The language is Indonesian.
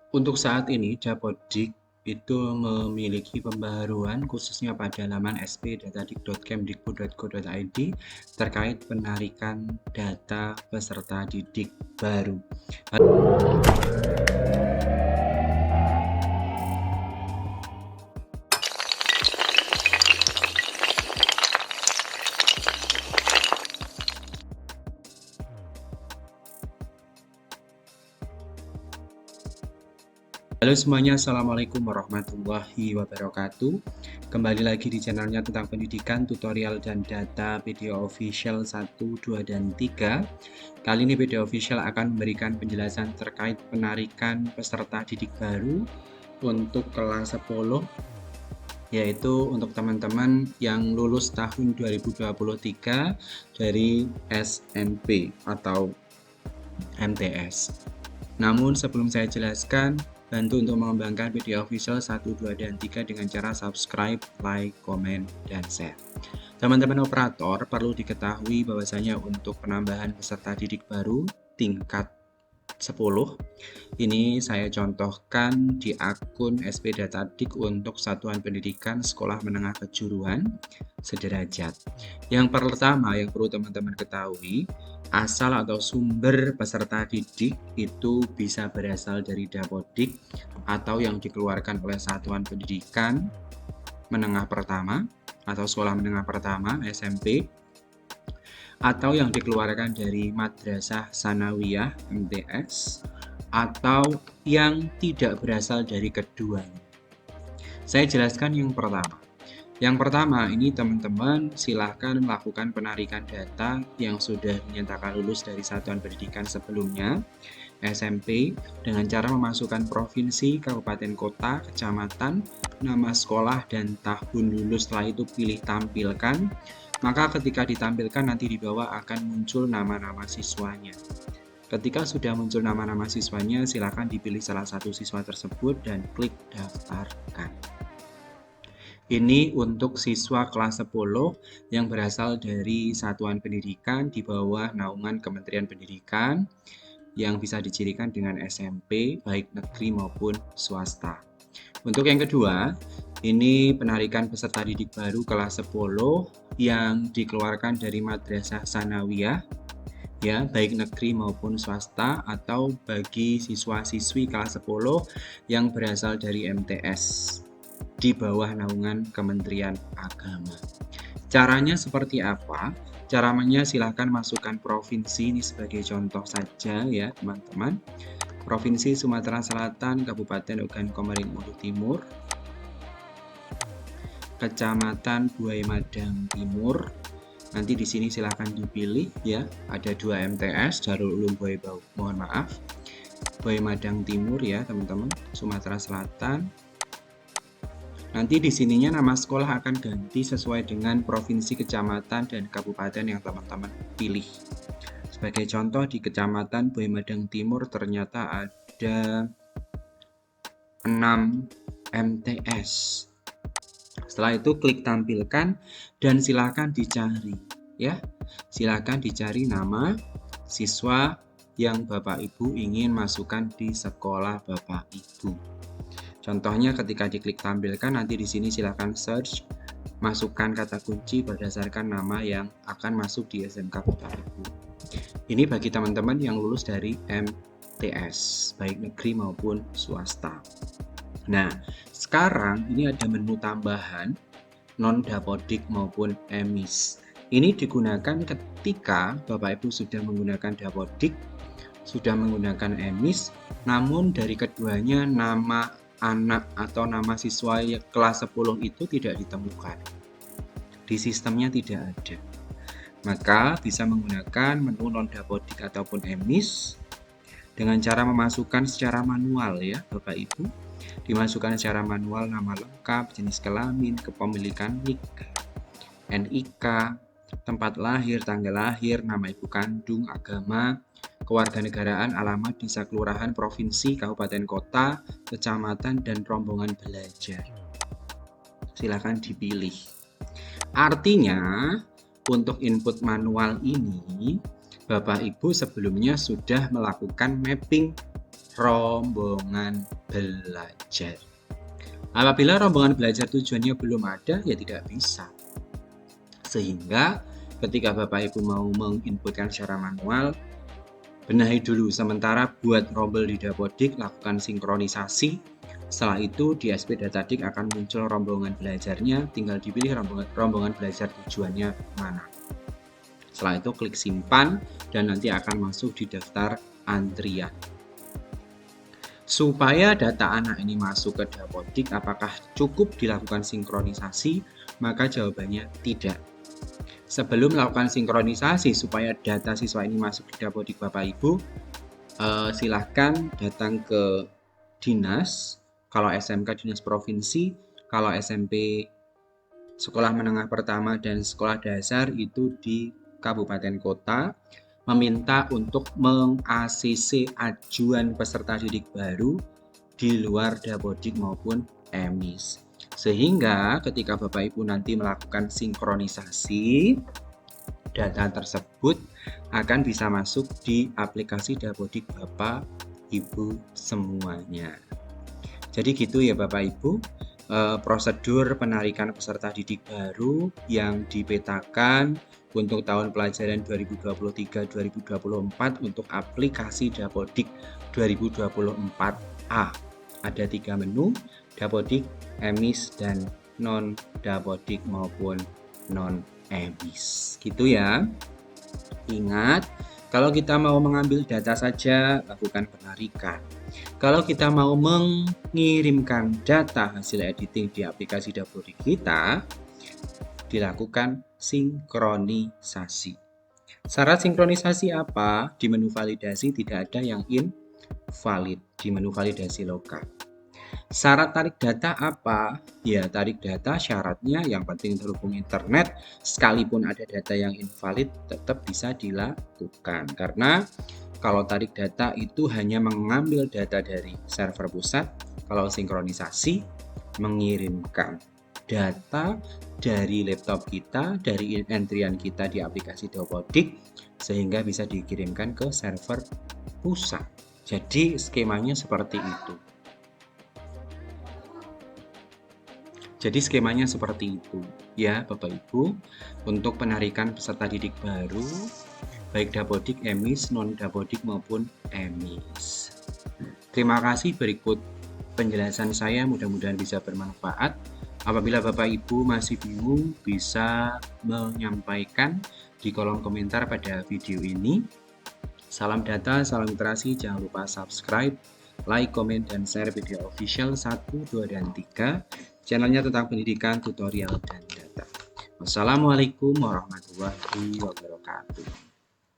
Untuk saat ini, Dapodik itu memiliki pembaharuan khususnya pada laman sp.datadik.kemdikbud.go.id terkait penarikan data peserta didik baru. Halo semuanya, Assalamualaikum warahmatullahi wabarakatuh. Kembali lagi di channelnya tentang pendidikan, tutorial dan data video official 1, 2, dan 3. Kali ini video official akan memberikan penjelasan terkait penarikan peserta didik baru untuk kelas 10, yaitu untuk teman-teman yang lulus tahun 2023 dari SMP atau MTS. Namun sebelum saya jelaskan, bantu untuk mengembangkan video official 1, 2, dan 3 dengan cara subscribe, like, komen, dan share. Teman-teman operator perlu diketahui bahwasanya untuk penambahan peserta didik baru tingkat 10 ini saya contohkan di akun SP Datadik untuk Satuan Pendidikan Sekolah Menengah Kejuruan sederajat. Yang pertama yang perlu teman-teman ketahui, asal atau sumber peserta didik itu bisa berasal dari Dapodik atau yang dikeluarkan oleh Satuan Pendidikan Menengah Pertama atau Sekolah Menengah Pertama SMP, atau yang dikeluarkan dari Madrasah Sanawiyah MTS, atau yang tidak berasal dari keduanya. Saya jelaskan yang pertama. Yang pertama ini teman-teman silahkan melakukan penarikan data yang sudah dinyatakan lulus dari satuan pendidikan sebelumnya SMP dengan cara memasukkan provinsi, kabupaten kota, kecamatan, nama sekolah, dan tahun lulus. Setelah itu pilih tampilkan. Maka ketika ditampilkan nanti di bawah akan muncul nama-nama siswanya. Ketika sudah muncul nama-nama siswanya, silakan dipilih salah satu siswa tersebut dan klik daftarkan. Ini untuk siswa kelas 10 yang berasal dari satuan pendidikan di bawah naungan Kementerian Pendidikan yang bisa dicirikan dengan SMP, baik negeri maupun swasta. Untuk yang kedua, ini penarikan peserta didik baru kelas 10 yang dikeluarkan dari Madrasah Sanawiyah, ya, baik negeri maupun swasta, atau bagi siswa-siswi kelas 10 yang berasal dari MTS di bawah naungan Kementerian Agama. Caranya seperti apa? Caranya silahkan masukkan provinsi, ini sebagai contoh saja ya teman-teman. Provinsi Sumatera Selatan, Kabupaten Ogan Komering Ulu Timur, Kecamatan Buaya Madang Timur. Nanti di sini silahkan dipilih ya. Ada 2 MTS, Darul Ulum Buaya Bau. Mohon maaf. Buaya Madang Timur ya, teman-teman, Sumatera Selatan. Nanti di sininya nama sekolah akan ganti sesuai dengan provinsi, kecamatan, dan kabupaten yang teman-teman pilih. Sebagai contoh di Kecamatan Buaya Madang Timur ternyata ada 6 MTS. Setelah itu klik tampilkan dan silakan dicari ya. Silakan dicari nama siswa yang Bapak Ibu ingin masukkan di sekolah Bapak Ibu. Contohnya ketika diklik tampilkan, nanti di sini silakan search, masukkan kata kunci berdasarkan nama yang akan masuk di SMK Bapak Ibu. Ini bagi teman-teman yang lulus dari MTS, baik negeri maupun swasta. Nah, sekarang ini ada menu tambahan non-Dapodik maupun EMIS. Ini digunakan ketika Bapak Ibu sudah menggunakan Dapodik, sudah menggunakan EMIS, namun dari keduanya nama anak atau nama siswa kelas 10 itu tidak ditemukan. Di sistemnya tidak ada. Maka bisa menggunakan menu non-Dapodik ataupun EMIS dengan cara memasukkan secara manual ya Bapak Ibu. Dimasukkan secara manual nama lengkap, jenis kelamin, kepemilikan NIK, NIK, tempat lahir, tanggal lahir, nama ibu kandung, agama, kewarganegaraan, alamat, desa, kelurahan, provinsi, kabupaten, kota, kecamatan, dan rombongan belajar. Silakan dipilih. Artinya untuk input manual ini Bapak Ibu sebelumnya sudah melakukan mapping rombongan belajar. Apabila rombongan belajar tujuannya belum ada, ya tidak bisa. Sehingga ketika Bapak Ibu mau menginputkan secara manual, benahi dulu sementara buat rombel di Dapodik, lakukan sinkronisasi. Setelah itu di SP Datadik akan muncul rombongan belajarnya, tinggal dipilih rombongan belajar tujuannya mana. Setelah itu klik simpan dan nanti akan masuk di daftar antrian. Supaya data anak ini masuk ke Dapodik, apakah cukup dilakukan sinkronisasi? Maka jawabannya tidak. Sebelum melakukan sinkronisasi supaya data siswa ini masuk di Dapodik Bapak Ibu, silahkan datang ke dinas. Kalau SMK dinas provinsi, kalau SMP sekolah menengah pertama dan sekolah dasar itu di kabupaten kota, meminta untuk meng-ACC ajuan peserta didik baru di luar Dapodik maupun EMIS. Sehingga ketika Bapak Ibu nanti melakukan sinkronisasi, data tersebut akan bisa masuk di aplikasi Dapodik Bapak Ibu semuanya. Jadi gitu ya Bapak Ibu, prosedur penarikan peserta didik baru yang dipetakan untuk tahun pelajaran 2023-2024 untuk aplikasi Dapodik 2024A. Ada 3 menu, Dapodik, EMIS, dan non-Dapodik maupun non-EMIS. Gitu ya. Ingat, kalau kita mau mengambil data saja, lakukan penarikan. Kalau kita mau mengirimkan data hasil editing di aplikasi Dapodik kita, dilakukan sinkronisasi. Syarat sinkronisasi apa? Di menu validasi tidak ada yang invalid di menu validasi lokal. Syarat tarik data apa? Ya, tarik data syaratnya yang penting terhubung internet. Sekalipun ada data yang invalid, tetap bisa dilakukan. Karena kalau tarik data itu hanya mengambil data dari server pusat. Kalau sinkronisasi, mengirimkan data dari laptop kita, dari entrian kita di aplikasi Dapodik, sehingga bisa dikirimkan ke server pusat. Jadi skemanya seperti itu. Ya Bapak Ibu, untuk penarikan peserta didik baru, baik Dapodik, EMIS, non-Dapodik maupun EMIS. Terima kasih, berikut penjelasan saya, mudah-mudahan bisa bermanfaat. Apabila Bapak Ibu masih bingung, bisa menyampaikan di kolom komentar pada video ini. Salam data, salam literasi, jangan lupa subscribe, like, komen, dan share video official 1, 2, dan 3. Channelnya tentang pendidikan, tutorial, dan data. Wassalamualaikum warahmatullahi wabarakatuh.